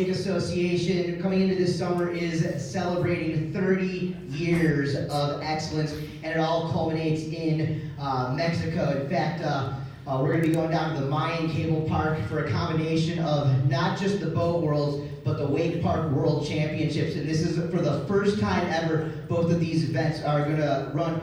Wake Association coming into this summer is celebrating 30 years of excellence, and it all culminates in Mexico. In fact, we're going to be going down to the Mayan Cable Park for a combination of not just the boat worlds, but the Wake Park World Championships. And this is for the first time ever, both of these events are going to run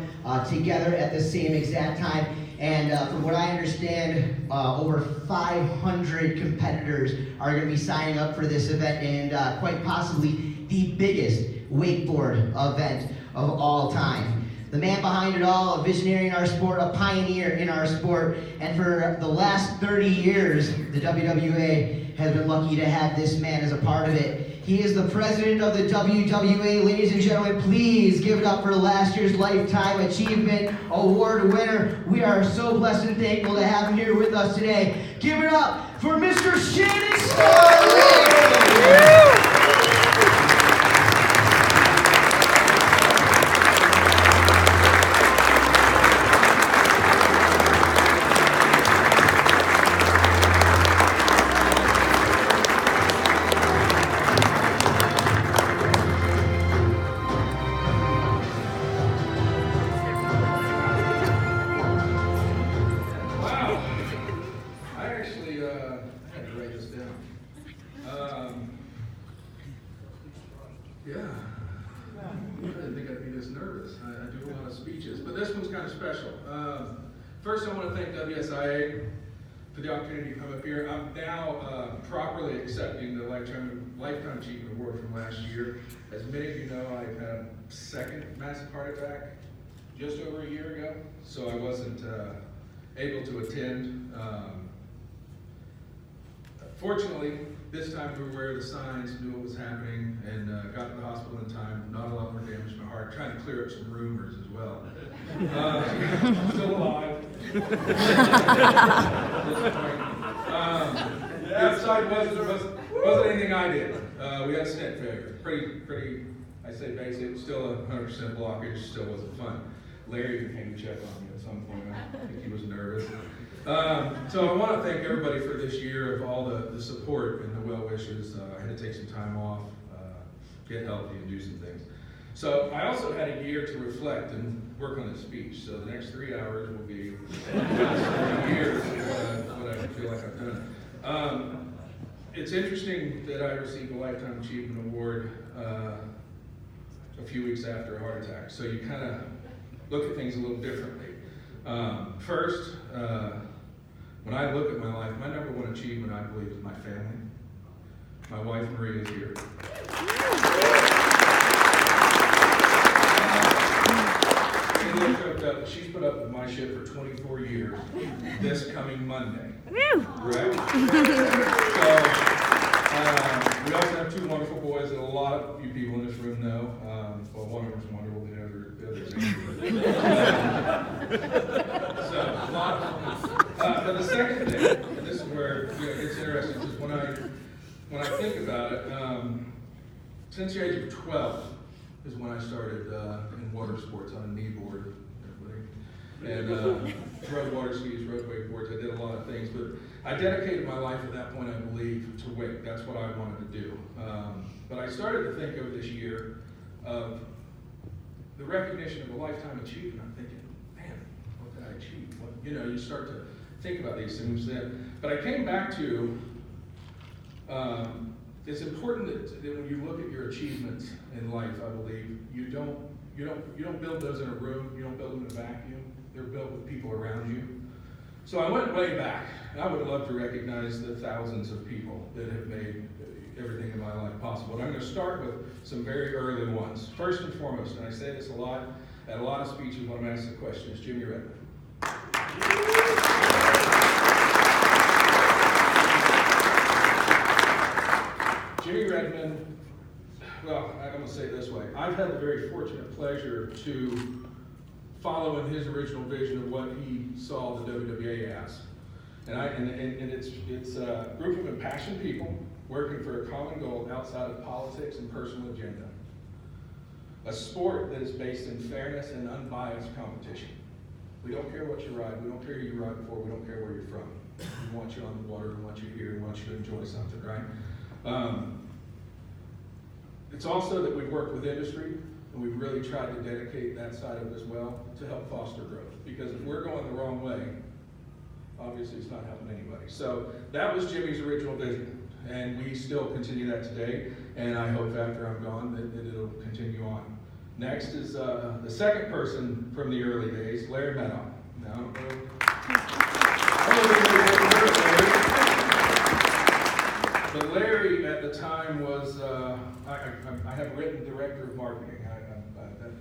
together at the same exact time. And from what I understand, over 500 competitors are going to be signing up for this event, and quite possibly the biggest wakeboard event of all time. The man behind it all, a visionary in our sport, a pioneer in our sport, and for the last 30 years, the WWA has been lucky to have this man as a part of it. He is the president of the WWA. Ladies and gentlemen, please give it up for last year's Lifetime Achievement Award winner. We are so blessed and thankful to have him here with us today. Give it up for Mr. Shannon Starling! Special. First, I want to thank WSIA for the opportunity to come up here. I'm now properly accepting the Lifetime Achievement Award from last year. As many of you know, I had a second massive heart attack just over a year ago, so I wasn't able to attend. Fortunately, this time we were aware of the signs, knew what was happening, and got to the hospital in time. Not a lot more damage to my heart. Trying to clear up some rumors as well. Still alive. The upside wasn't anything I did. We had stent failure. Pretty. I say basic. Still a 100% blockage. Still wasn't fun. Larry came to check on me at some point. I think he was nervous. So I want to thank everybody for this year of all the support and the well wishes. I had to take some time off, get healthy, and do some things. So I also had a year to reflect and work on this speech. So the next 3 hours will be years of what I feel like I've done. It's interesting that I received a Lifetime Achievement Award a few weeks after a heart attack. So you kind of look at things a little differently. First, when I look at my life, my number one achievement, I believe, is my family. My wife, Maria, is here. She's put up with my shit for 24 years this coming Monday. Right? So, we also have two wonderful boys that a lot of you people in this room know. Well, one of them's wonderful, the other's So, a lot of fun. But the second thing, and this is where it's interesting, is when I think about it, since the age of 12 is when I started in water sports on a knee board, and rode water skis, rode wakeboards. I did a lot of things, but I dedicated my life at that point, I believe, to wake. That's what I wanted to do. But I started to think over this year of the recognition of a lifetime achievement. I'm thinking, man, what did I achieve? You start to think about these things then. But I came back to, it's important that when you look at your achievements in life, I believe, you don't build those in a room, you don't build them in a vacuum. They're built with people around you. So I went way back. I would love to recognize the thousands of people that have made everything in my life possible. And I'm going to start with some very early ones. First and foremost, and I say this a lot, at a lot of speeches when I'm asked the question, is Jimmy Redmond. Jimmy Redmond, well, I'm going to say it this way. I've had the very fortunate pleasure to follow in his original vision of what he saw the WWA as. And it's a group of impassioned people working for a common goal outside of politics and personal agenda. A sport that is based in fairness and unbiased competition. We don't care what you ride, we don't care who you ride for, we don't care where you're from. We want you on the water, we want you here, we want you to enjoy something, right? It's also that we've worked with industry, and we've really tried to dedicate that side of it as well to help foster growth. Because if we're going the wrong way, obviously it's not helping anybody. So that was Jimmy's original vision, and we still continue that today, and I hope after I'm gone that it'll continue on. Next is the second person from the early days, Larry Meadow. Now, but Larry at the time was, I have written director of marketing.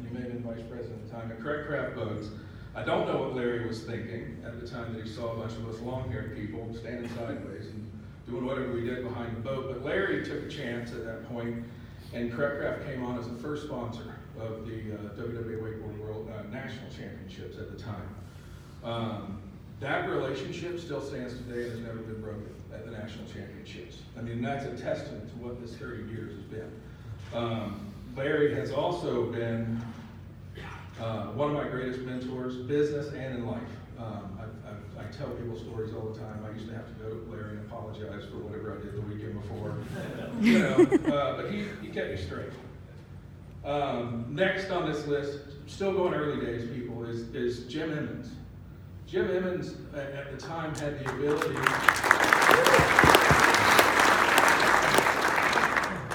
You may have been vice president at the time at Craft Boats. I don't know what Larry was thinking at the time that he saw a bunch of us long-haired people standing sideways and doing whatever we did behind the boat. But Larry took a chance at that point, and Craft came on as the first sponsor of the WWA Wakeboard World National Championships at the time. That relationship still stands today and has never been broken at the national championships. I mean, that's a testament to what this 30 years has been. Larry has also been one of my greatest mentors, business and in life. I tell people stories all the time. I used to have to go to Larry and apologize for whatever I did the weekend before. But he kept me straight. Next on this list, still going early days, people, is Jim Emmons. Jim Emmons at the time had the ability.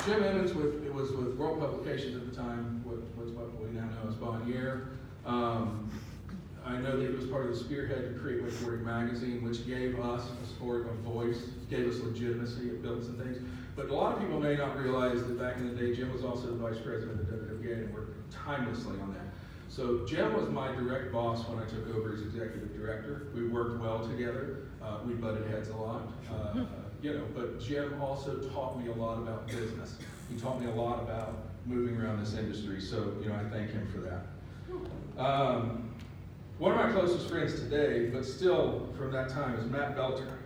Jim Emmons was with World Publications at the time, was what we now know as Bonnier. I know that he was part of the spearhead to create Wakeboarding Magazine, which gave us a sport a voice, gave us legitimacy, it built some things. But a lot of people may not realize that back in the day, Jim was also the vice president of the WWA and worked timelessly on that. So Jim was my direct boss when I took over as executive director. We worked well together. We butted heads a lot. But Jim also taught me a lot about business. He taught me a lot about moving around this industry. So, I thank him for that. One of my closest friends today, but still from that time, is Matt Belter.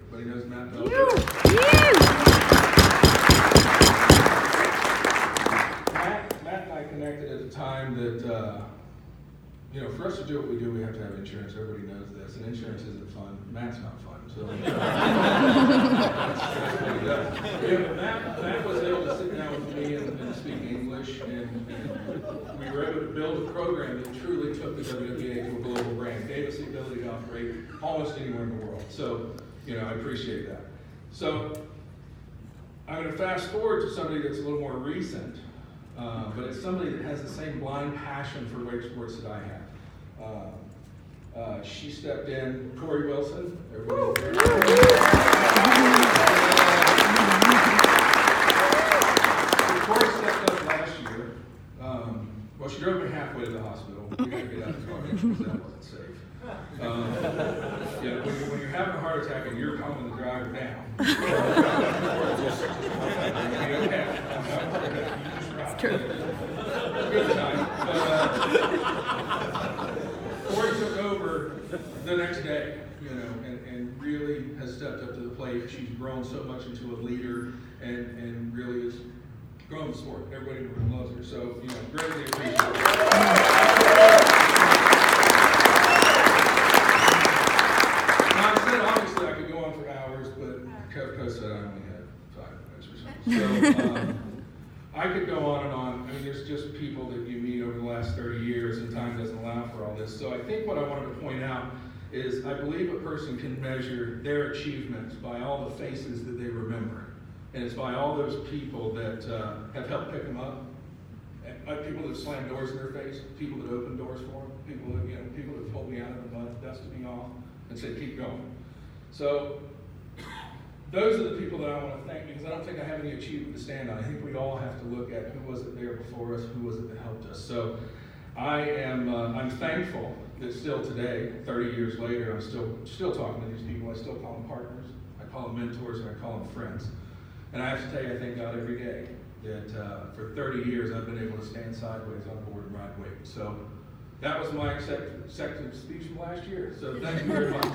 Everybody knows Matt Belter? Matt and I connected at a time that, for us to do what we do, we have to have insurance. Everybody knows this, and insurance isn't fun. Matt's not fun. So that's what he does. Matt was able to sit down with me and speak English, and we were able to build a program that truly took the WWA to a global brand, gave us the ability to operate almost anywhere in the world. So, I appreciate that. So, I'm going to fast forward to somebody that's a little more recent, but it's somebody that has the same blind passion for wake sports that I have. She stepped in, Corey Wilson. Everybody there? Corey stepped up last year. She drove me halfway to the hospital. We got to get out of the car because that wasn't safe. When you're having a heart attack and you're calming the driver down, it's true. Good time. Corey took over the next day, and really has stepped up to the plate. She's grown so much into a leader and really is growing the sport. Everybody in the room loves her. So, greatly appreciate it. Obviously, I could go on for hours, but Coach said I only had 5 minutes or something. So, I could go on and on. I mean, there's just people that you meet over the last 30 years, and time doesn't allow for all this. So I think what I wanted to point out is I believe a person can measure their achievements by all the faces that they remember. And it's by all those people that have helped pick them up, people that slammed doors in their face, people that opened doors for them, people that pulled me out of the mud, dusted me off, and said, keep going. So those are the people that I want to thank, because I don't think I have any achievement to stand on. I think we all have to look at who was it there before us, who was it that helped us. So I'm thankful that still today, 30 years later, I'm still talking to these people. I still call them partners, I call them mentors, and I call them friends. And I have to tell you, I thank God every day that for 30 years I've been able to stand sideways on board and ride wake. So that was my acceptance speech from last year. So thank you very much.